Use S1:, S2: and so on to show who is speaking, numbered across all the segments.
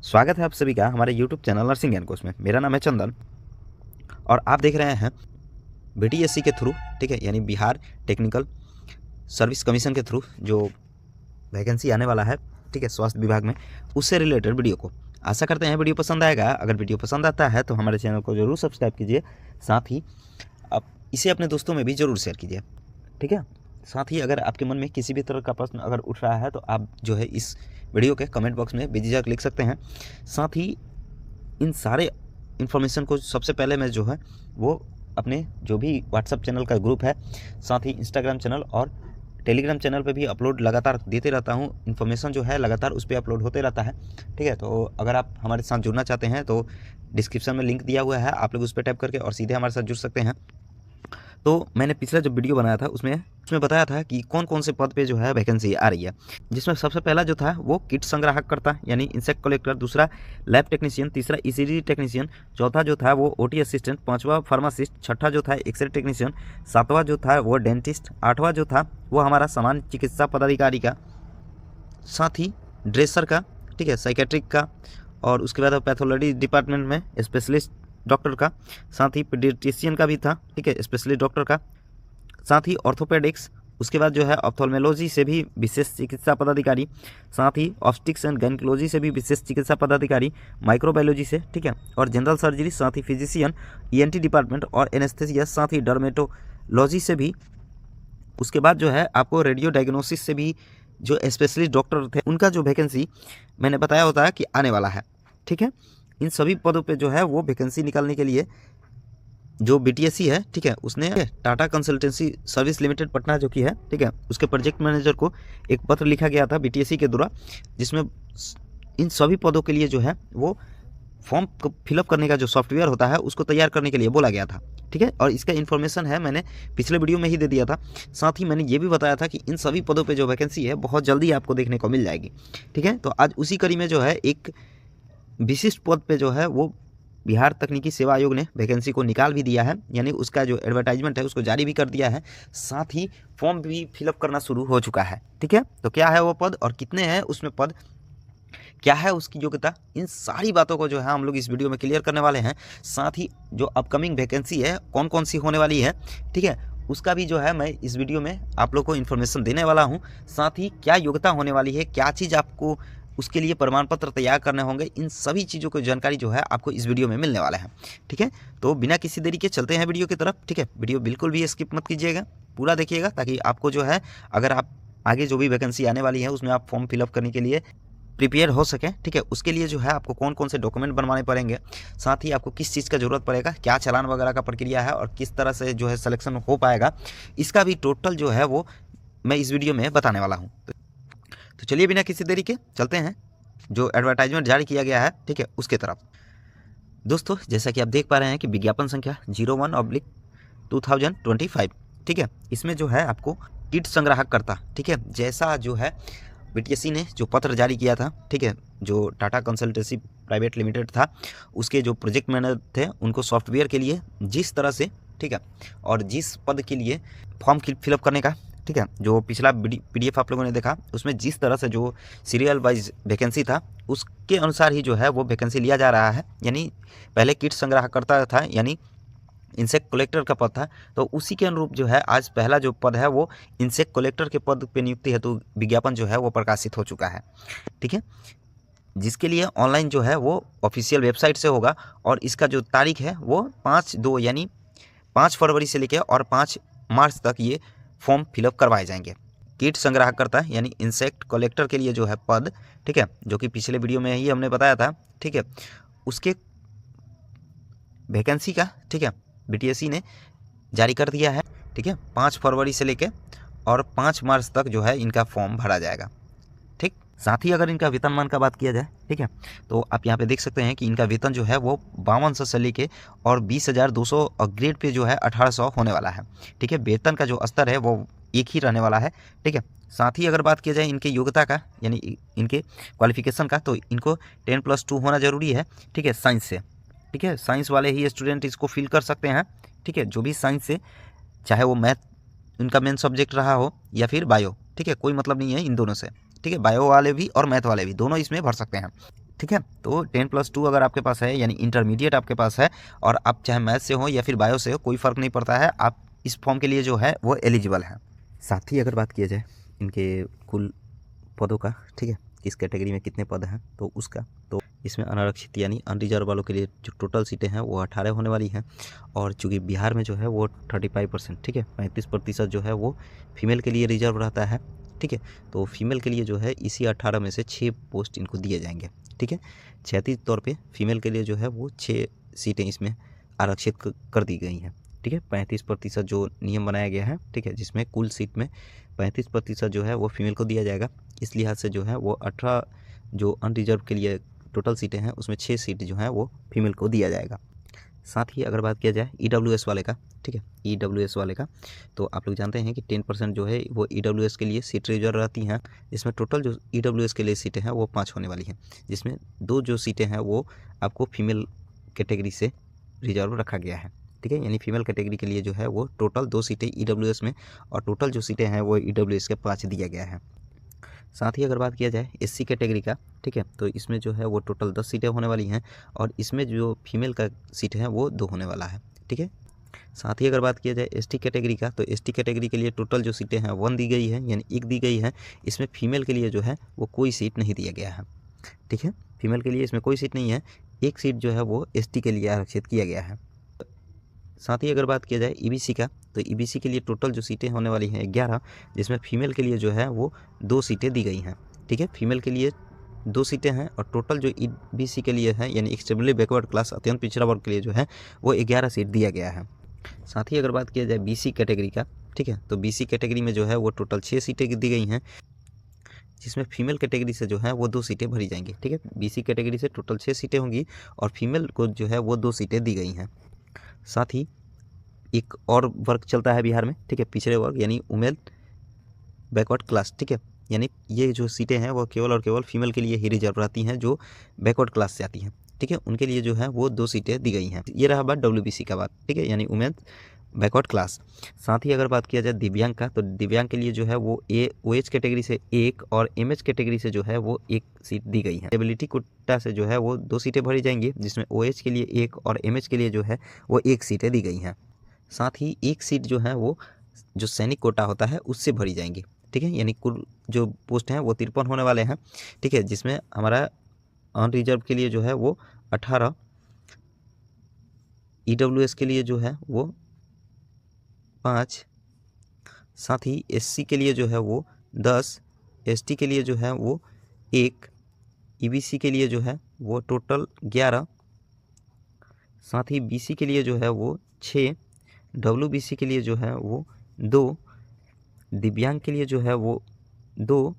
S1: स्वागत है आप सभी का हमारे YouTube चैनल नर्सिंग ज्ञान कोर्स में। मेरा नाम है चंदन और आप देख रहे हैं BTSC के थ्रू, ठीक है, यानी बिहार टेक्निकल सर्विस कमीशन के थ्रू जो वैकेंसी आने वाला है, ठीक है, स्वास्थ्य विभाग में, उससे रिलेटेड वीडियो को। आशा करते हैं वीडियो पसंद आएगा। अगर वीडियो पसंद आता है तो हमारे चैनल को ज़रूर सब्सक्राइब कीजिए, साथ ही आप इसे अपने दोस्तों में भी ज़रूर शेयर कीजिए, ठीक है। साथ ही अगर आपके मन में किसी भी तरह का प्रश्न अगर उठ रहा है तो आप जो है इस वीडियो के कमेंट बॉक्स में बेझिझक लिख सकते हैं। साथ ही इन सारे इन्फॉर्मेशन को सबसे पहले मैं जो है वो अपने जो भी व्हाट्सएप चैनल का ग्रुप है, साथ ही इंस्टाग्राम चैनल और टेलीग्राम चैनल पे भी अपलोड लगातार देते रहता हूँ। इन्फॉर्मेशन जो है लगातार उस पर अपलोड होते रहता है, ठीक है। तो अगर आप हमारे साथ जुड़ना चाहते हैं तो डिस्क्रिप्शन में लिंक दिया हुआ है, आप लोग उस पर टैप करके और सीधे हमारे साथ जुड़ सकते हैं। तो मैंने पिछला जो वीडियो बनाया था उसमें बताया था कि कौन कौन से पद पे जो है वैकेंसी आ रही है, जिसमें सबसे पहला जो था वो किट संग्राहक करता यानी इंसेक्ट कलेक्टर, दूसरा लैब टेक्नीशियन, तीसरा ईसीजी टेक्नीशियन, चौथा जो था वो ओटी असिस्टेंट, पांचवा फार्मासिस्ट, छठा जो था एक्सरे टेक्नीशियन, सातवां जो था वो डेंटिस्ट, आठवां जो था वो हमारा सामान्य चिकित्सा पदाधिकारी का, साथ ही ड्रेसर का, ठीक है, साइकेट्रिक का, और उसके बाद पैथोलॉजी डिपार्टमेंट में स्पेशलिस्ट डॉक्टर का, साथ ही पीडियाट्रिशियन का भी था, ठीक है, स्पेशलिस्ट डॉक्टर का, साथ ही ऑर्थोपेडिक्स, उसके बाद जो है ऑप्थेल्मोलॉजी से भी विशेष चिकित्सा पदाधिकारी, साथ ही ऑप्टिक्स एंड गायनेकोलॉजी से भी विशेष चिकित्सा पदाधिकारी, माइक्रोबायोलॉजी से, ठीक है, और जनरल सर्जरी, साथ ही फिजिशियन, ईएनटी डिपार्टमेंट और एनेस्थेसिया, साथ ही डर्मेटोलॉजी से भी। उसके बाद जो है आपको रेडियो डायग्नोसिस से भी जो स्पेशलिस्ट डॉक्टर थे उनका जो वैकेंसी मैंने बताया होता है कि आने वाला है, ठीक है। इन सभी पदों पे जो है वो वैकेंसी निकालने के लिए जो BTSC है, ठीक है, उसने Tata consultancy service limited Patna जो की है, ठीक है, उसके प्रोजेक्ट मैनेजर को एक पत्र लिखा गया था BTSC के द्वारा, जिसमें इन सभी पदों के लिए जो है वो फॉर्म फिलअप करने का जो सॉफ्टवेयर होता है उसको तैयार करने के लिए बोला गया था, ठीक है। और इसका इन्फॉर्मेशन है मैंने पिछले वीडियो में ही दे दिया था। साथ ही मैंने ये भी बताया था कि इन सभी पदों पे जो वैकेंसी है बहुत जल्दी आपको देखने को मिल जाएगी, ठीक है। तो आज उसी कड़ी में जो है एक विशिष्ट पद पे जो है वो बिहार तकनीकी सेवा आयोग ने वैकेंसी को निकाल भी दिया है, यानी उसका जो एडवर्टाइजमेंट है उसको जारी भी कर दिया है, साथ ही फॉर्म भी फिलअप करना शुरू हो चुका है, ठीक है। तो क्या है वो पद और कितने हैं उसमें पद, क्या है उसकी योग्यता, इन सारी बातों को जो है हम लोग इस वीडियो में क्लियर करने वाले हैं। साथ ही जो अपकमिंग वैकेंसी है कौन कौन सी होने वाली है, ठीक है, उसका भी जो है मैं इस वीडियो में आप लोग को इन्फॉर्मेशन देने वाला हूँ। साथ ही क्या योग्यता होने वाली है, क्या चीज़ आपको उसके लिए प्रमाण पत्र तैयार करने होंगे, इन सभी चीज़ों की जानकारी जो है आपको इस वीडियो में मिलने वाला है, ठीक है। तो बिना किसी देरी के चलते हैं वीडियो की तरफ, ठीक है। वीडियो बिल्कुल भी स्किप मत कीजिएगा, पूरा देखिएगा, ताकि आपको जो है अगर आप आगे जो भी वैकेंसी आने वाली है उसमें आप फॉर्म फिलअप करने के लिए प्रिपेयर हो सके, ठीक है। उसके लिए जो है आपको कौन कौन से डॉक्यूमेंट बनवाने पड़ेंगे, साथ ही आपको किस चीज़ का ज़रूरत पड़ेगा, क्या चालान वगैरह का प्रक्रिया है और किस तरह से जो है सिलेक्शन हो पाएगा, इसका भी टोटल जो है वो मैं इस वीडियो में बताने वाला हूँ। तो चलिए बिना किसी देरी के चलते हैं जो एडवर्टाइजमेंट जारी किया गया है, ठीक है, उसके तरफ। दोस्तों जैसा कि आप देख पा रहे हैं कि विज्ञापन संख्या 01/2025, ठीक है, इसमें जो है आपको किट संग्राहक करता, ठीक है, जैसा जो है BTSC ने जो पत्र जारी किया था, ठीक है, जो टाटा कंसल्टेंसी प्राइवेट लिमिटेड था उसके जो प्रोजेक्ट मैनेजर थे उनको सॉफ्टवेयर के लिए जिस तरह से, ठीक है, और जिस पद के लिए फॉर्म फिलअप करने का, ठीक है, जो पिछला PDF आप लोगों ने देखा उसमें जिस तरह से जो सीरियल वाइज वैकेंसी था उसके अनुसार ही जो है वो वैकेंसी लिया जा रहा है। यानी पहले किट संग्राहक करता था यानी इंसेक्ट कलेक्टर का पद था, तो उसी के अनुरूप जो है आज पहला जो पद है वो इंसेक्ट कलेक्टर के पद पे नियुक्ति हेतु विज्ञापन जो है वो प्रकाशित हो चुका है, ठीक है, जिसके लिए ऑनलाइन जो है वो ऑफिशियल वेबसाइट से होगा। और इसका जो तारीख है वो 5/2 यानी 5 फरवरी से लेकर और 5 मार्च तक ये फॉर्म फिलअप करवाए जाएंगे। किट संग्राहकर्ता यानी इंसेक्ट कलेक्टर के लिए जो है पद, ठीक है, जो कि पिछले वीडियो में ही हमने बताया था, ठीक है, उसके वैकेंसी का, ठीक है, BTSC ने जारी कर दिया है, ठीक है, 5 फरवरी से लेके और 5 मार्च तक जो है इनका फॉर्म भरा जाएगा, ठीक। साथ ही अगर इनका वेतनमान का बात किया जाए, ठीक है, तो आप यहाँ पे देख सकते हैं कि इनका वेतन जो है वो 5200 से लेके और 20,200 और ग्रेड पे जो है 1800 होने वाला है, ठीक है। वेतन का जो स्तर है वो एक ही रहने वाला है, ठीक है। साथ ही अगर बात किया जाए इनके योग्यता का यानी इनके क्वालिफिकेशन का, तो इनको 10+2 होना जरूरी है, ठीक है, साइंस से, ठीक है। साइंस वाले ही स्टूडेंट इसको फिल कर सकते हैं, ठीक है, जो भी साइंस से, चाहे वो मैथ उनका मेन सब्जेक्ट रहा हो या फिर बायो, ठीक है, कोई मतलब नहीं है इन दोनों से, ठीक है, बायो वाले भी और मैथ वाले भी दोनों इसमें भर सकते हैं, ठीक ठीक है। तो 10+2 अगर आपके पास है यानी इंटरमीडिएट आपके पास है और आप चाहे मैथ से हो या फिर बायो से हो, कोई फ़र्क नहीं पड़ता है, आप इस फॉर्म के लिए जो है वो एलिजिबल है। साथ ही अगर बात किया जाए इनके कुल पदों का, ठीक है, किस कैटेगरी में कितने पद हैं तो उसका, तो इसमें अनारक्षित यानी अनरिजर्व वालों के लिए जो टोटल सीटें हैं वो 18 होने वाली हैं। और चूँकि बिहार में जो है वो 35%, ठीक है, 35% जो है वो फीमेल के लिए रिजर्व रहता है, ठीक है। तो फीमेल के लिए जो है इसी 18 में से 6 पोस्ट इनको दिए जाएंगे, ठीक है। क्षैतिज तौर पे फीमेल के लिए जो है वो 6 सीटें इसमें आरक्षित कर दी गई हैं, ठीक है। 35% जो नियम बनाया गया है, ठीक है, जिसमें कुल सीट में 35% जो है वो फीमेल को दिया जाएगा। इस लिहाज से जो है वो 18 जो अनरिजर्व के लिए टोटल सीटें हैं उसमें 6 सीट जो है वो फीमेल को दिया जाएगा। साथ ही अगर बात किया जाए EWS वाले का, ठीक है, EWS वाले का, तो आप लोग जानते हैं कि 10% जो है वो EWS के लिए सीट रिजर्व रहती हैं। इसमें टोटल जो EWS के लिए सीटें हैं वो 5 होने वाली हैं, जिसमें 2 जो सीटें हैं वो आपको फीमेल कैटेगरी से रिजर्व रखा गया है, ठीक है। यानी फीमेल कैटेगरी के लिए जो है वो टोटल 2 सीटें EWS में और टोटल जो सीटें हैं वो EWS के 5 दिया गया है। साथ ही अगर बात किया जाए SC कैटेगरी का, ठीक है, तो इसमें जो है वो टोटल 10 सीटें होने वाली हैं और इसमें जो फीमेल का सीट है वो 2 होने वाला है, ठीक है। साथ ही अगर बात किया जाए ST कैटेगरी का, तो ST कैटेगरी के लिए टोटल जो सीटें हैं 1 दी गई है यानी 1 दी गई है। इसमें फीमेल के लिए जो है वो कोई सीट नहीं दिया गया है, ठीक है। फीमेल के लिए इसमें कोई सीट नहीं है, 1 सीट जो है वो ST के लिए आरक्षित किया गया है। साथ ही अगर बात किया जाए EBC का, तो EBC के लिए टोटल जो सीटें होने वाली हैं 11, जिसमें फीमेल के लिए जो है वो 2 सीटें दी गई हैं, ठीक है। फीमेल के लिए 2 सीटें हैं और टोटल जो EBC के लिए है यानी एक्सट्रीमली बैकवर्ड क्लास अत्यंत पिछड़ा वर्ग के लिए जो है वो 11 सीट दिया गया है। साथ ही अगर बात किया जाए BC कैटेगरी का, ठीक है, तो BC कैटेगरी में जो है वो टोटल 6 सीटें दी गई हैं, जिसमें फीमेल कैटेगरी से जो है वो 2 सीटें भरी जाएंगी, ठीक है। BC कैटेगरी से टोटल 6 सीटें होंगी और फीमेल को जो है वो 2 सीटें दी गई हैं। साथ ही एक और वर्ग चलता है बिहार में, ठीक है, पिछड़े वर्ग यानी वुमेन बैकवर्ड क्लास, ठीक है। यानी ये जो सीटें हैं वो केवल और केवल फीमेल के लिए ही रिजर्व रहती हैं जो बैकवर्ड क्लास से आती हैं, ठीक है। उनके लिए जो है वो 2 सीटें दी गई हैं। ये रहा बात WBC का बात, ठीक है, यानी वुमेन बैकवर्ड क्लास। साथ ही अगर बात किया जाए दिव्यांग का, तो दिव्यांग के लिए जो है वो OH कैटेगरी से 1 और MH कैटेगरी से जो है वो 1 सीट दी गई है। एबिलिटी कोटा से जो है वो 2 सीटें भरी जाएंगी, जिसमें OH के लिए 1 और MH के लिए जो है वो 1 सीटें दी गई हैं। साथ ही 1 सीट जो है वो जो सैनिक कोटा होता है उससे भरी जाएंगी, ठीक है। यानी कुल जो पोस्ट हैं वो 53 होने वाले हैं, ठीक है, जिसमें हमारा अनरिजर्व के लिए जो है वो 18, EWS के लिए जो है वो 5, साथ ही SC के लिए जो है वो 10, ST के लिए जो है वो 1, EBC के लिए जो है वो टोटल 11, साथ ही BC के लिए जो है वो 6, WBC के लिए जो है वो 2, दिव्यांग के लिए जो है वो 2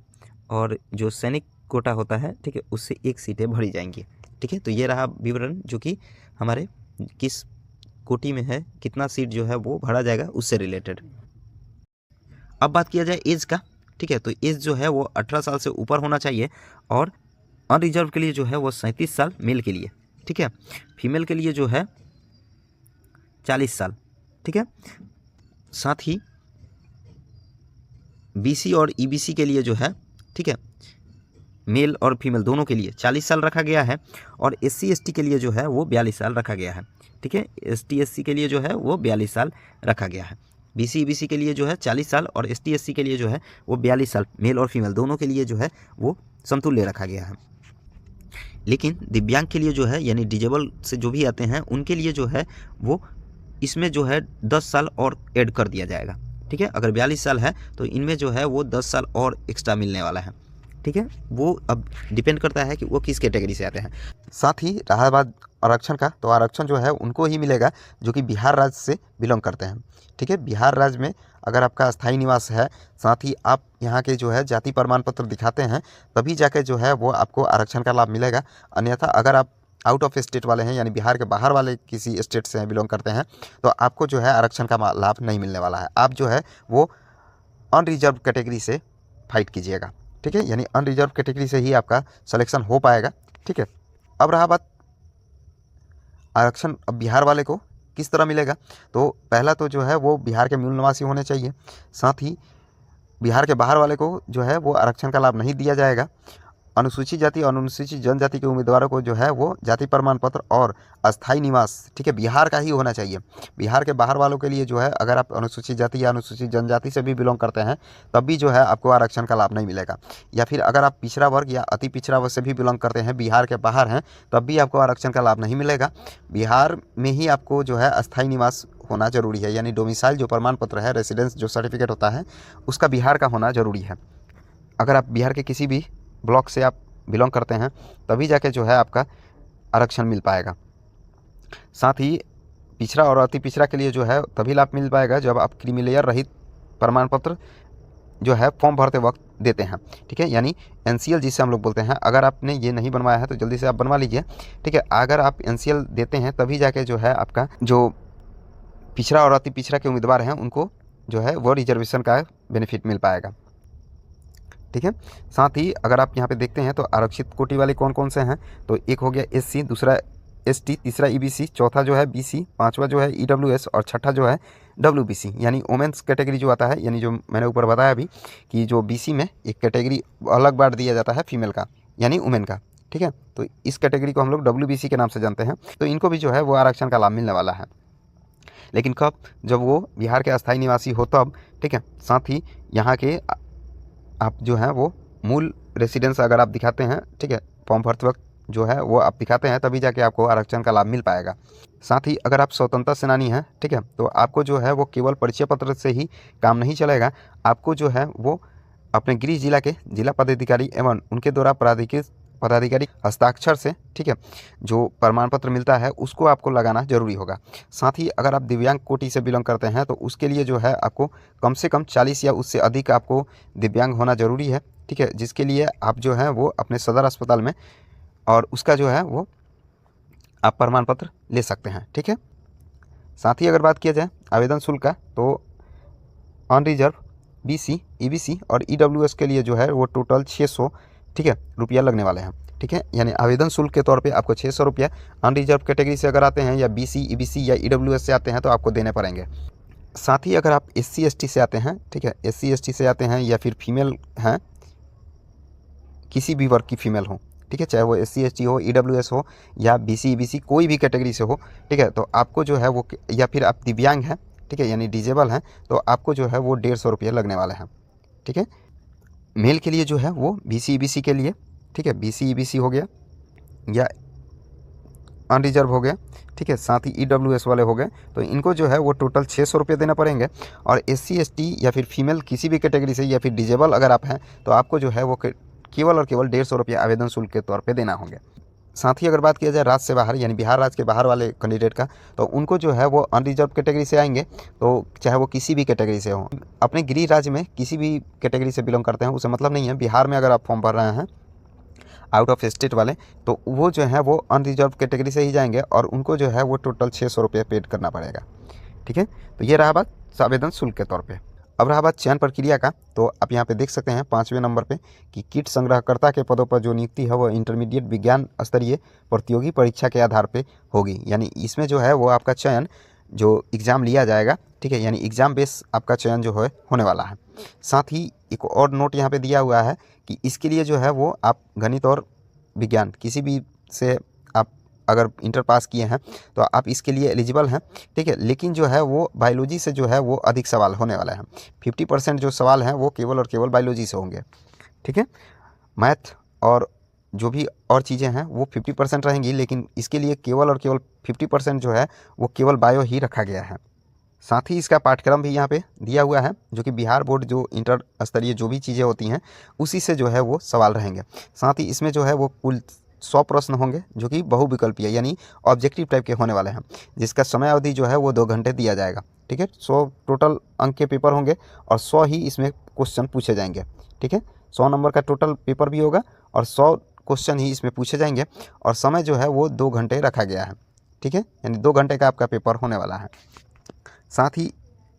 S1: और जो सैनिक कोटा होता है, ठीक है, उससे 1 सीटें भरी जाएंगी, ठीक है। तो ये रहा विवरण जो कि हमारे किस कोटि में है, कितना सीट जो है वो भरा जाएगा उससे रिलेटेड। अब बात किया जाए एज का, ठीक है, तो एज जो है वो 18 साल से ऊपर होना चाहिए और अनरिजर्व के लिए जो है वो 37 साल मेल के लिए, ठीक है। फीमेल के लिए जो है 40 साल, ठीक है। साथ ही BC और EBC के लिए जो है, ठीक है, मेल और फीमेल दोनों के लिए 40 साल रखा गया है और SC ST के लिए जो है वो 42 साल रखा गया है, ठीक है। ST SC के लिए जो है वो 42 साल रखा गया है। BC EBC के लिए जो है 40 साल और ST SC के लिए जो है वो 42 साल, मेल और फीमेल दोनों के लिए जो है वो समतुल्य रखा गया है। लेकिन दिव्यांग के लिए जो है यानी डिजेबल से जो भी आते हैं उनके लिए जो है वो इसमें जो है 10 साल और ऐड कर दिया जाएगा, ठीक है। अगर 42 साल है तो इनमें जो है वो 10 साल और एक्स्ट्रा मिलने वाला है, ठीक है। वो अब डिपेंड करता है कि वो किस कैटेगरी से आते हैं। साथ ही रहा बात आरक्षण का, तो आरक्षण जो है उनको ही मिलेगा जो कि बिहार राज्य से बिलोंग करते हैं, ठीक है। बिहार राज्य में अगर आपका स्थायी निवास है, साथ ही आप यहाँ के जो है जाति प्रमाण पत्र दिखाते हैं, तभी जाके जो है वो आपको आरक्षण का लाभ मिलेगा। अन्यथा अगर आप आउट ऑफ स्टेट वाले हैं यानी बिहार के बाहर वाले किसी स्टेट से बिलोंग करते हैं तो आपको जो है आरक्षण का लाभ नहीं मिलने वाला है। आप जो है वो अनरिजर्व कैटेगरी से फाइट कीजिएगा, ठीक है। यानी अनरिजर्व कैटेगरी से ही आपका सिलेक्शन हो पाएगा, ठीक है। अब रहा बात आरक्षण अब बिहार वाले को किस तरह मिलेगा, तो पहला तो जो है वो बिहार के मूल निवासी होने चाहिए। साथ ही बिहार के बाहर वाले को जो है वो आरक्षण का लाभ नहीं दिया जाएगा अनुसूचित जाति और अनुसूचित जनजाति के उम्मीदवारों को जो है वो जाति प्रमाण पत्र और अस्थायी निवास, ठीक है, बिहार का ही होना चाहिए। बिहार के बाहर वालों के लिए जो है, अगर आप अनुसूचित जाति या अनुसूचित जनजाति से भी बिलोंग करते हैं तब भी जो है आपको आरक्षण का लाभ नहीं मिलेगा। या फिर अगर आप पिछड़ा वर्ग या अति पिछड़ा वर्ग से भी बिलोंग करते हैं, बिहार के बाहर हैं, तब भी आपको आरक्षण का लाभ नहीं मिलेगा। बिहार में ही आपको जो है अस्थायी निवास होना जरूरी है, यानी डोमिसाइल जो प्रमाण पत्र है, रेसिडेंस जो सर्टिफिकेट होता है, उसका बिहार का होना जरूरी है। अगर आप बिहार के किसी भी ब्लॉक से आप बिलोंग करते हैं तभी जाके जो है आपका आरक्षण मिल पाएगा। साथ ही पिछड़ा और अति पिछड़ा के लिए जो है तभी लाभ मिल पाएगा जब आप क्रीमी लेयर रहित प्रमाण पत्र जो है फॉर्म भरते वक्त देते हैं, ठीक है, यानी एनसीएल जिसे हम लोग बोलते हैं। अगर आपने ये नहीं बनवाया है तो जल्दी से आप बनवा लीजिए, ठीक है। अगर आप एनसीएल देते हैं तभी जाके जो है आपका जो पिछड़ा और अति पिछड़ा के उम्मीदवार हैं उनको जो है वो रिजर्वेशन का बेनिफिट मिल पाएगा, ठीक है। साथ ही अगर आप यहाँ पे देखते हैं तो आरक्षित कोटि वाले कौन कौन से हैं, तो एक हो गया एससी, दूसरा एसटी, तीसरा ईबीसी, चौथा जो है बीसी, पांचवा जो है ईडब्ल्यूएस और छठा जो है डब्ल्यूबीसी, यानी वुमेन्स कैटेगरी जो आता है, यानी जो मैंने ऊपर बताया अभी कि जो बीसी में एक कैटेगरी अलग बांट दिया जाता है फीमेल का, यानी वुमेन का, ठीक है। तो इस कैटेगरी को हम लोग डब्ल्यूबीसी के नाम से जानते हैं। तो इनको भी जो है वो आरक्षण का लाभ मिलने वाला है, लेकिन कब? जब वो बिहार के अस्थायी निवासी हो तब, ठीक है। साथ ही यहाँ के आप जो है वो मूल रेसिडेंस अगर आप दिखाते हैं, ठीक है, फॉर्म भरते वक्त जो है वो आप दिखाते हैं तभी जाके आपको आरक्षण का लाभ मिल पाएगा। साथ ही अगर आप स्वतंत्रता सेनानी हैं, ठीक है, तो आपको जो है वो केवल परिचय पत्र से ही काम नहीं चलेगा। आपको जो है वो अपने गृह जिला के जिला पदाधिकारी एवं उनके द्वारा पदाधिकारी हस्ताक्षर से, ठीक है, जो प्रमाण पत्र मिलता है उसको आपको लगाना जरूरी होगा। साथ ही अगर आप दिव्यांग कोटि से बिलोंग करते हैं तो उसके लिए जो है आपको कम से कम 40 या उससे अधिक आपको दिव्यांग होना जरूरी है, ठीक है, जिसके लिए आप जो है वो अपने सदर अस्पताल में और उसका जो है वो आप प्रमाण पत्र ले सकते हैं, ठीक है। साथ ही अगर बात किया जाए आवेदन शुल्क का, तो अनरिजर्व बीसी, ईबीसी और ईडब्ल्यूएस के लिए जो है वो टोटल 600, ठीक है, रुपया लगने वाले हैं, ठीक है। यानी आवेदन शुल्क के तौर पे आपको 600 रुपया अनरिजर्व कैटेगरी से अगर आते हैं या बीसी, ईबीसी या ईडब्ल्यूएस से आते हैं तो आपको देने पड़ेंगे। साथ ही अगर आप एससी एसटी से आते हैं, ठीक है, एससी एसटी से आते हैं या फिर फीमेल हैं, किसी भी वर्ग की फीमेल हो, ठीक है, चाहे वो एससी एसटी हो, ईडब्ल्यूएस हो या बीसी ईबीसी कोई भी कैटेगरी से हो, ठीक है, तो आपको जो है वो, या फिर आप दिव्यांग हैं, ठीक है, यानी डिजेबल हैं, तो आपको जो है वो 150 रुपये लगने वाले हैं, ठीक है। मेल के लिए जो है वो बीसी ईबीसी के लिए, ठीक है, बीसी ईबीसी हो गया या अनरिजर्व हो गया, ठीक है, साथ ही ईडब्ल्यूएस वाले हो गए, तो इनको जो है वो टोटल 600 रुपये देना पड़ेंगे। और एससी एसटी या फिर फीमेल किसी भी कैटेगरी से या फिर डिजेबल अगर आप हैं तो आपको जो है वो केवल और केवल 150 रुपये आवेदन शुल्क के तौर पे देना होंगे। साथ ही अगर बात किया जाए राज्य से बाहर यानी बिहार राज्य के बाहर वाले कैंडिडेट का, तो उनको जो है वो अनरिजर्व कैटेगरी से आएंगे, तो चाहे वो किसी भी कैटेगरी से हो, अपने गृह राज्य में किसी भी कैटेगरी से बिलोंग करते हैं उसे मतलब नहीं है। बिहार में अगर आप फॉर्म भर रहे हैं आउट ऑफ स्टेट वाले, तो वो जो है वो अनरिजर्व कैटेगरी से ही जाएंगे और उनको जो है वो टोटल 600 रुपये पेड करना पड़ेगा, ठीक है। तो ये रहा बात आवेदन शुल्क के तौर पे। अब रहा बात चयन प्रक्रिया का, तो आप यहाँ पे देख सकते हैं 5वें नंबर पे कि किट संग्रहकर्ता के पदों पर जो नियुक्ति है वो इंटरमीडिएट विज्ञान स्तरीय प्रतियोगी परीक्षा के आधार पे होगी। यानी इसमें जो है वो आपका चयन जो एग्ज़ाम लिया जाएगा, ठीक है, यानी एग्ज़ाम बेस आपका चयन जो है होने वाला है। साथ ही एक और नोट यहाँ पे दिया हुआ है कि इसके लिए जो है वो आप गणित और विज्ञान किसी भी से आप अगर इंटर पास किए हैं तो आप इसके लिए एलिजिबल हैं, ठीक है। लेकिन जो है वो बायोलॉजी से जो है वो अधिक सवाल होने वाला है। 50% जो सवाल हैं वो केवल और केवल बायोलॉजी से होंगे, ठीक है। मैथ और जो भी और चीज़ें हैं वो 50% रहेंगी, लेकिन इसके लिए केवल और केवल 50% जो है वो केवल बायो ही रखा गया है। साथ ही इसका पाठ्यक्रम भी यहाँ पे दिया हुआ है, जो कि बिहार बोर्ड जो इंटर स्तरीय जो भी चीज़ें होती हैं उसी से जो है वो सवाल रहेंगे। साथ ही इसमें जो है वो कुल 100 प्रश्न होंगे जो कि बहुविकल्पीय यानी ऑब्जेक्टिव टाइप के होने वाले हैं, जिसका समय अवधि जो है वो 2 घंटे दिया जाएगा, ठीक है। 100 टोटल अंक के पेपर होंगे और 100 ही इसमें क्वेश्चन पूछे जाएंगे, ठीक है। 100 नंबर का टोटल पेपर भी होगा और 100 क्वेश्चन ही इसमें पूछे जाएंगे और समय जो है वो 2 घंटे रखा गया है, ठीक है, यानी 2 घंटे का आपका पेपर होने वाला है। साथ ही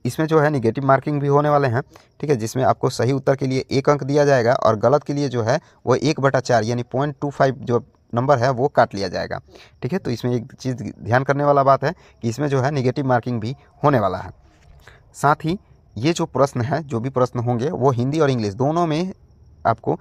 S1: इसमें जो है निगेटिव मार्किंग भी होने वाले हैं, ठीक है, जिसमें आपको सही उत्तर के लिए 1 अंक दिया जाएगा और गलत के लिए जो है वो 1/4 यानी 0.25 जो नंबर है वो काट लिया जाएगा, ठीक है। तो इसमें एक चीज़ ध्यान करने वाला बात है कि इसमें जो है निगेटिव मार्किंग भी होने वाला है। साथ ही ये जो प्रश्न है, जो भी प्रश्न होंगे वो हिंदी और इंग्लिश दोनों में आपको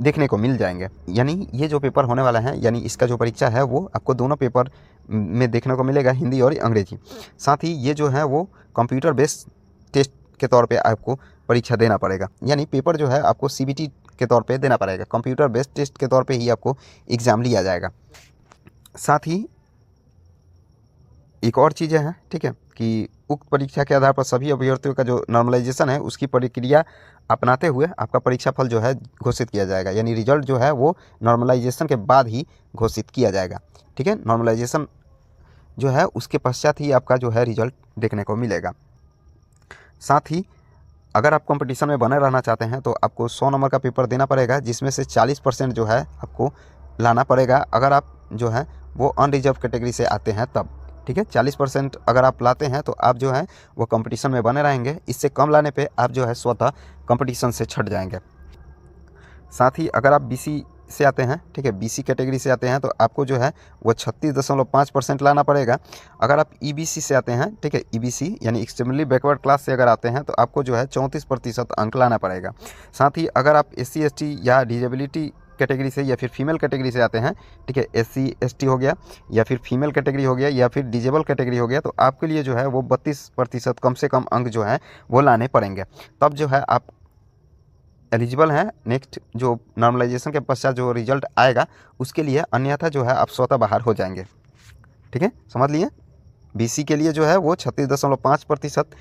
S1: देखने को मिल जाएंगे। यानी ये जो पेपर होने वाला है, यानी इसका जो परीक्षा है वो आपको दोनों पेपर में देखने को मिलेगा, हिंदी और अंग्रेजी। साथ ही ये जो है वो कंप्यूटर बेस्ड टेस्ट के तौर पे आपको परीक्षा देना पड़ेगा, यानी पेपर जो है आपको सीबीटी के तौर पे देना पड़ेगा, कंप्यूटर बेस्ड टेस्ट के तौर पे ही आपको एग्ज़ाम लिया जाएगा। साथ ही एक और चीज़ें हैं, ठीक है, कि उक्त परीक्षा के आधार पर सभी अभ्यर्थियों का जो नॉर्मलाइजेशन है उसकी प्रक्रिया अपनाते हुए आपका परीक्षा फल जो है घोषित किया जाएगा, यानी रिजल्ट जो है वो नॉर्मलाइजेशन के बाद ही घोषित किया जाएगा। ठीक है, नॉर्मलाइजेशन जो है उसके पश्चात ही आपका जो है रिजल्ट देखने को मिलेगा। साथ ही अगर आप कंपटीशन में बने रहना चाहते हैं तो आपको 100 नंबर का पेपर देना पड़ेगा, जिसमें से 40% जो है आपको लाना पड़ेगा अगर आप जो है वो अनरिजर्व कैटेगरी से आते हैं तब। ठीक है, 40% अगर आप लाते हैं तो आप जो है वो कंपटीशन में बने रहेंगे, इससे कम लाने पे आप जो है स्वतः कंपटीशन से छट जाएंगे। साथ ही अगर आप बीसी से आते हैं, ठीक है, बीसी कैटेगरी से आते हैं तो आपको जो है वो 36.5% लाना पड़ेगा। अगर आप ईबीसी से आते हैं, ठीक है, ईबीसी यानी एक्सट्रीमली बैकवर्ड क्लास से अगर आते हैं तो आपको जो है 34% अंक लाना पड़ेगा। साथ ही अगर आप एससी एसटी या डिजेबिलिटी कैटेगरी से या फिर फीमेल कैटेगरी से आते हैं, ठीक है, एससी एसटी हो गया या फिर फीमेल कैटेगरी हो गया या फिर डिजेबल कैटेगरी हो गया, तो आपके लिए जो है वो 32% कम से कम अंक जो है वो लाने पड़ेंगे, तब जो है आप एलिजिबल हैं नेक्स्ट जो नॉर्मलाइजेशन के पश्चात जो रिजल्ट आएगा उसके लिए, अन्यथा जो है आप स्वतः बाहर हो जाएंगे। ठीक है, समझ लिए। बीसी के लिए जो है वो 36.5%,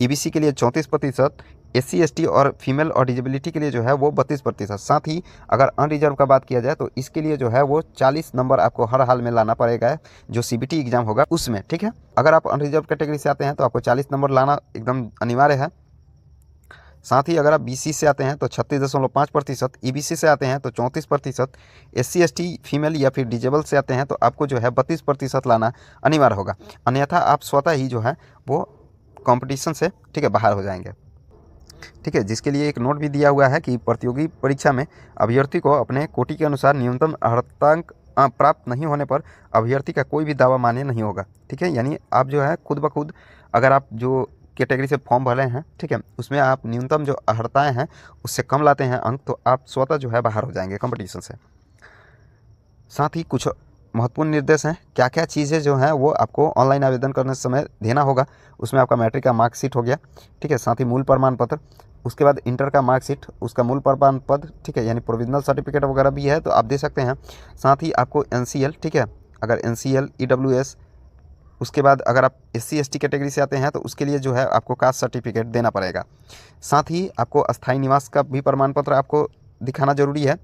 S1: ईबीसी के लिए 34%, एससी एसटी और फीमेल और डिजेबिलिटी के लिए जो है वो 32%। साथ ही अगर अनरिजर्व का बात किया जाए तो इसके लिए जो है वो 40 नंबर आपको हर हाल में लाना पड़ेगा जो सीबीटी एग्जाम होगा उसमें। ठीक है, अगर आप अनरिजर्व कैटेगरी से आते हैं तो आपको 40 नंबर लाना एकदम अनिवार्य है। साथ ही अगर आप बीसी से आते हैं तो 36.5%, ईबीसी से आते हैं तो 34%, एससी एसटी फीमेल या फिर डिजेबल से आते हैं तो आपको जो है 32% लाना अनिवार्य होगा, अन्यथा आप स्वतः ही जो है वो कंपटीशन से, ठीक है, बाहर हो जाएंगे। ठीक है, जिसके लिए एक नोट भी दिया हुआ है कि प्रतियोगी परीक्षा में अभ्यर्थी को अपने कोटि के अनुसार न्यूनतम अर्हतांक प्राप्त नहीं होने पर अभ्यर्थी का कोई भी दावा मान्य नहीं होगा। ठीक है, यानी आप जो है खुद ब खुद अगर आप जो कैटेगरी से फॉर्म भरे हैं, ठीक है, उसमें आप न्यूनतम जो अर्हताएँ हैं उससे कम लाते हैं अंक, तो आप स्वतः जो है बाहर हो जाएंगे कंपटीशन से। साथ ही कुछ महत्वपूर्ण निर्देश हैं, क्या क्या चीज़ें जो हैं वो आपको ऑनलाइन आवेदन करने समय देना होगा। उसमें आपका मैट्रिक का मार्कशीट हो गया, ठीक है, साथ ही मूल प्रमाण पत्र, उसके बाद इंटर का मार्कशीट, उसका मूल प्रमाण पत्र, ठीक है, यानी प्रोविजनल सर्टिफिकेट वगैरह भी है तो आप दे सकते हैं। साथ ही आपको एनसीएल, ठीक है, अगर एनसीएल ईडब्ल्यूएस, उसके बाद अगर आप एससी एसटी कैटेगरी से आते हैं तो उसके लिए जो है आपको कास्ट सर्टिफिकेट देना पड़ेगा। साथ ही आपको अस्थायी निवास का भी प्रमाण पत्र आपको दिखाना जरूरी है,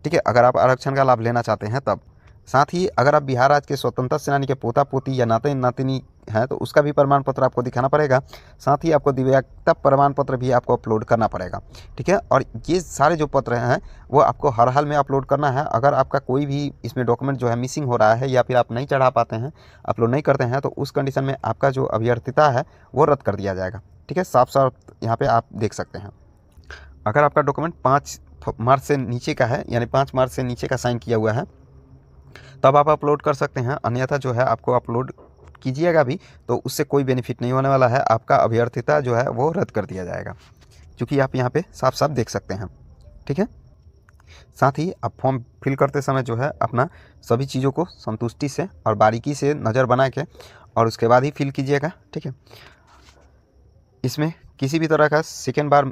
S1: ठीक है, अगर आप आरक्षण का लाभ लेना चाहते हैं तब। साथ ही अगर आप बिहार राज्य के स्वतंत्रता सेनानी के पोता पोती या नाते नातिनी हैं तो उसका भी प्रमाण पत्र आपको दिखाना पड़ेगा। साथ ही आपको दिव्यांगता प्रमाण पत्र भी आपको अपलोड करना पड़ेगा। ठीक है, और ये सारे जो पत्र हैं वो आपको हर हाल में अपलोड करना है। अगर आपका कोई भी इसमें डॉक्यूमेंट जो है मिसिंग हो रहा है या फिर आप नहीं चढ़ा पाते हैं, अपलोड नहीं करते हैं, तो उस कंडीशन में आपका जो अभ्यर्थिता है वो रद्द कर दिया जाएगा। ठीक है, साफ साफ यहाँ पर आप देख सकते हैं। अगर आपका डॉक्यूमेंट 5 मार्च से नीचे का है, यानी 5 मार्च से नीचे का साइन किया हुआ है, तब आप अपलोड कर सकते हैं, अन्यथा जो है आपको अपलोड कीजिएगा भी तो उससे कोई बेनिफिट नहीं होने वाला है, आपका अभ्यर्थिता जो है वो रद्द कर दिया जाएगा, क्योंकि आप यहाँ पे साफ साफ देख सकते हैं। ठीक है, साथ ही आप फॉर्म फिल करते समय जो है अपना सभी चीज़ों को संतुष्टि से और बारीकी से नज़र बना के और उसके बाद ही फिल कीजिएगा। ठीक है, इसमें किसी भी तरह का सेकेंड बार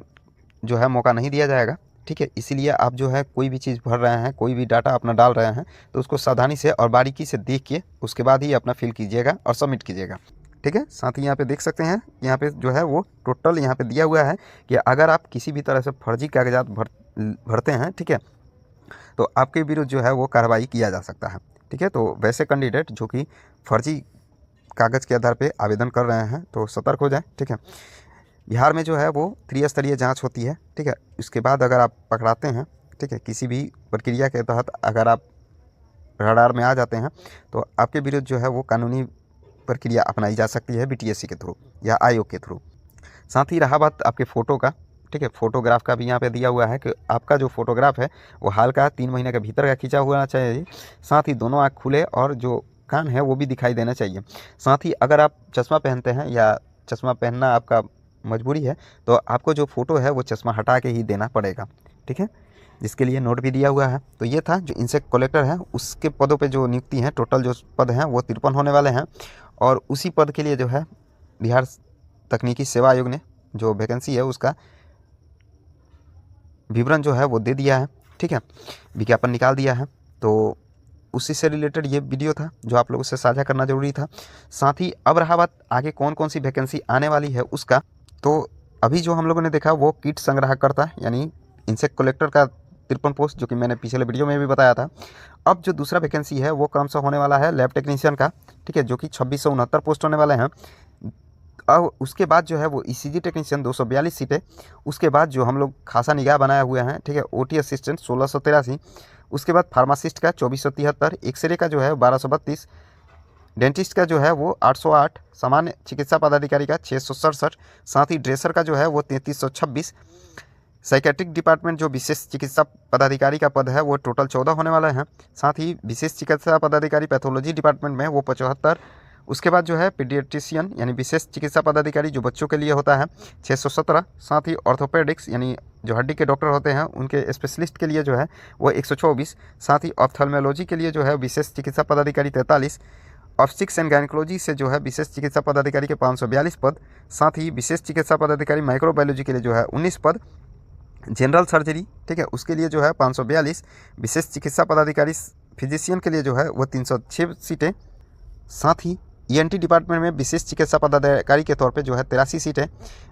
S1: जो है मौका नहीं दिया जाएगा। ठीक है, इसीलिए आप जो है कोई भी चीज़ भर रहे हैं, कोई भी डाटा अपना डाल रहे हैं तो उसको सावधानी से और बारीकी से देख के उसके बाद ही अपना फिल कीजिएगा और सबमिट कीजिएगा। ठीक है, साथ ही यहाँ पे देख सकते हैं, यहाँ पे जो है वो टोटल यहाँ पे दिया हुआ है कि अगर आप किसी भी तरह से फर्जी कागजात भरते हैं, ठीक है, तो आपके विरुद्ध जो है वो कार्रवाई किया जा सकता है। ठीक है, तो वैसे कैंडिडेट जो कि फर्जी कागज़ के आधार पर आवेदन कर रहे हैं तो सतर्क हो जाए। ठीक है, बिहार में जो है वो त्रिस्तरीय जांच होती है। ठीक है, उसके बाद अगर आप पकड़ाते हैं, ठीक है, किसी भी प्रक्रिया के तहत अगर आप रडार में आ जाते हैं तो आपके विरुद्ध जो है वो कानूनी प्रक्रिया अपनाई जा सकती है बीटीएससी के थ्रू या आयोग के थ्रू। साथ ही रहा बात आपके फ़ोटो का, ठीक है, फोटोग्राफ का भी यहाँ पे दिया हुआ है कि आपका जो फोटोग्राफ है वो हाल का 3 महीने के भीतर का खींचा हुआ चाहिए। साथ ही दोनों आँख खुले और जो कान है वो भी दिखाई देना चाहिए। साथ ही अगर आप चश्मा पहनते हैं या चश्मा पहनना आपका मजबूरी है तो आपको जो फ़ोटो है वो चश्मा हटा के ही देना पड़ेगा। ठीक है, जिसके लिए नोट भी दिया हुआ है। तो ये था जो इंसेक्ट कलेक्टर है उसके पदों पे जो नियुक्ति हैं, टोटल जो पद हैं वो 53 होने वाले हैं। और उसी पद के लिए जो है बिहार तकनीकी सेवा आयोग ने जो वैकेंसी है उसका विवरण जो है वो दे दिया है, ठीक है, विज्ञापन निकाल दिया है। तो उसी से रिलेटेड ये वीडियो था जो आप लोगों से साझा करना जरूरी था। साथ ही अब रहा बात आगे कौन कौन सी वैकेंसी आने वाली है उसका, तो अभी जो हम लोगों ने देखा वो कीट संग्राहकर्ता यानी इंसेक्ट कलेक्टर का 53 पोस्ट, जो कि मैंने पिछले वीडियो में भी बताया था। अब जो दूसरा वैकेंसी है वो क्रमशः होने वाला है लैब टेक्नीशियन का, ठीक है, जो कि 2669 पोस्ट होने वाले हैं। अब उसके बाद जो है वो ईसीजी टेक्नीशियन 242 सीटें, उसके बाद जो हम लोग खासा निगाह बनाए हुए हैं, ठीक है, ओटी असिस्टेंट 1683, उसके बाद फार्मासिस्ट का 2473, एक्सरे का जो है 1232, डेंटिस्ट का जो है वो 808, सामान्य चिकित्सा पदाधिकारी का 667, साथ ही ड्रेसर का जो है वो 3326, साइकेट्रिक डिपार्टमेंट जो विशेष चिकित्सा पदाधिकारी का पद है वो टोटल 14 होने वाला है। साथ ही विशेष चिकित्सा पदाधिकारी पैथोलॉजी डिपार्टमेंट में वो 75, उसके बाद जो है पीडियाट्रिशियन यानी विशेष चिकित्सा पदाधिकारी जो बच्चों के लिए होता है 617, साथ ही ऑर्थोपेडिक्स यानी जो हड्डी के डॉक्टर होते हैं उनके स्पेशलिस्ट के लिए जो है वो 124, साथ ही ऑप्थेल्मोलॉजी के लिए जो है विशेष चिकित्सा पदाधिकारी 43, ऑब्स्टिक्स एंड गायनिकोलॉजी से जो है विशेष चिकित्सा पदाधिकारी के 542 पद, साथ ही विशेष चिकित्सा पदाधिकारी माइक्रोबायोलॉजी के लिए जो है 19 पद, जनरल सर्जरी, ठीक है, उसके लिए जो है 542, विशेष चिकित्सा पदाधिकारी फिजिशियन के लिए जो है वो 306 सीटें, साथ ही ईएनटी डिपार्टमेंट में विशेष चिकित्सा पदाधिकारी के तौर पे जो है 83 सीटें,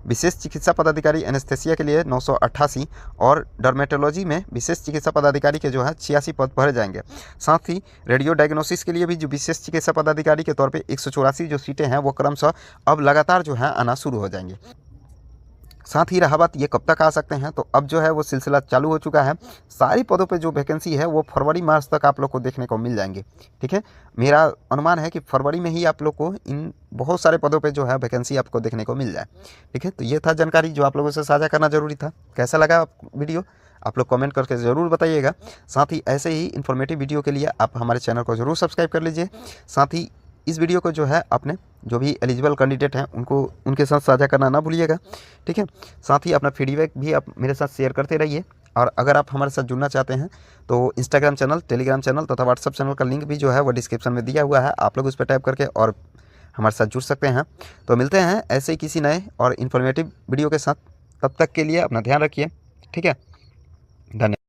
S1: विशेष चिकित्सा पदाधिकारी एनेस्थेसिया के लिए 988 और डर्मेटोलॉजी में विशेष चिकित्सा पदाधिकारी के जो है 86 पद भरे जाएंगे। साथ ही रेडियो डायग्नोसिस के लिए भी जो विशेष चिकित्सा पदाधिकारी के तौर पे 184 जो सीटें हैं वो क्रमशः अब लगातार जो है आना शुरू हो जाएंगे। साथ ही रहा बात ये कब तक आ सकते हैं, तो अब जो है वो सिलसिला चालू हो चुका है। सारी पदों पे जो वैकेंसी है वो फरवरी मार्च तक आप लोग को देखने को मिल जाएंगे, ठीक है। मेरा अनुमान है कि फरवरी में ही आप लोग को इन बहुत सारे पदों पे जो है वैकेंसी आपको देखने को मिल जाए, ठीक है। तो ये था जानकारी जो आप लोगों से साझा करना जरूरी था। कैसा लगा वीडियो आप लोग कमेंट करके ज़रूर बताइएगा। साथ ही ऐसे ही इन्फॉर्मेटिव वीडियो के लिए आप हमारे चैनल को ज़रूर सब्सक्राइब कर लीजिए। साथ ही इस वीडियो को जो है अपने जो भी एलिजिबल कैंडिडेट हैं उनको उनके साथ साझा करना ना भूलिएगा, ठीक है। साथ ही अपना फीडबैक भी आप मेरे साथ शेयर करते रहिए। और अगर आप हमारे साथ जुड़ना चाहते हैं तो इंस्टाग्राम चैनल, टेलीग्राम चैनल तथा व्हाट्सअप चैनल का लिंक भी जो है वो डिस्क्रिप्शन में दिया हुआ है, आप लोग उस पर टाइप करके और हमारे साथ जुड़ सकते हैं। तो मिलते हैं ऐसे ही किसी नए और इन्फॉर्मेटिव वीडियो के साथ, तब तक के लिए अपना ध्यान रखिए, ठीक है। धन्यवाद।